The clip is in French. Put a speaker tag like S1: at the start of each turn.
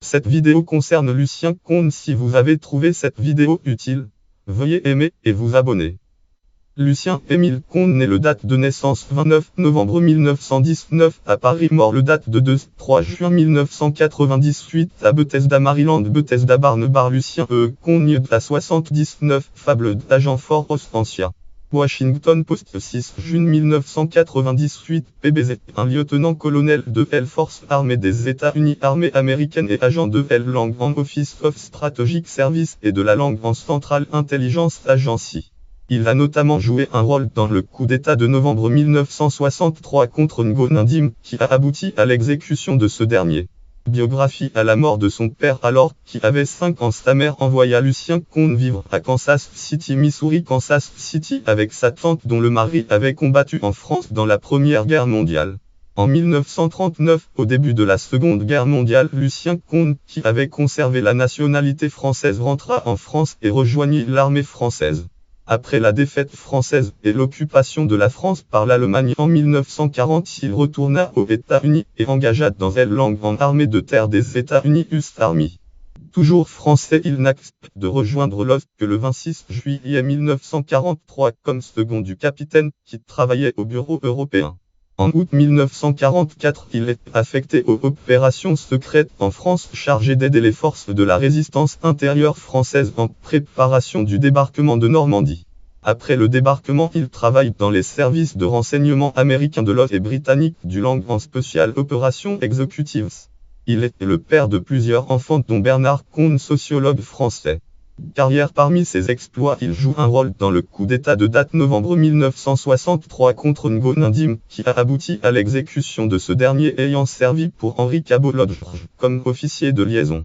S1: Cette vidéo concerne Lucien Conde. Si vous avez trouvé cette vidéo utile, veuillez aimer et vous abonner. Lucien Émile Conde né le date de naissance 29 novembre 1919 à Paris, mort le date de 3 juin 1998 à Bethesda, Maryland, Bethesda Barnebar. Lucien Conde à 79, fable d'agent Fort Ostensia. Washington Post 6 juin 1998 PBZ, un lieutenant-colonel de Air Force Armée des États-Unis, armée américaine et agent de L. Lang en Office of Strategic Service et de la Lang en Central Intelligence Agency. Il a notamment joué un rôle dans le coup d'État de novembre 1963 contre Ngo Dinh, qui a abouti à l'exécution de ce dernier. Biographie. À la mort de son père, alors qui avait 5 ans, sa mère envoya Lucien Conde vivre à Kansas City, Missouri, Kansas City, avec sa tante dont le mari avait combattu en France dans la Première Guerre mondiale. En 1939, au début de la Seconde Guerre mondiale, Lucien Conde, qui avait conservé la nationalité française, rentra en France et rejoignit l'armée française. Après la défaite française et l'occupation de la France par l'Allemagne en 1940, il retourna aux États-Unis et engagea dans L. Lang en armée de terre des États-Unis US Army. Toujours français, il n'accepte de rejoindre l'OSS que le 26 juillet 1943 comme second du capitaine qui travaillait au bureau européen. En août 1944, il est affecté aux opérations secrètes en France, chargé d'aider les forces de la résistance intérieure française en préparation du débarquement de Normandie. Après le débarquement, il travaille dans les services de renseignement américains de l'OSS et britannique du Lang en Special Operations Executives. Il est le père de plusieurs enfants dont Bernard Conde, sociologue français. Carrière. Parmi ses exploits, il joue un rôle dans le coup d'État de date novembre 1963 contre Ngo Dinh, qui a abouti à l'exécution de ce dernier ayant servi pour Henri Cabot Lodge comme officier de liaison.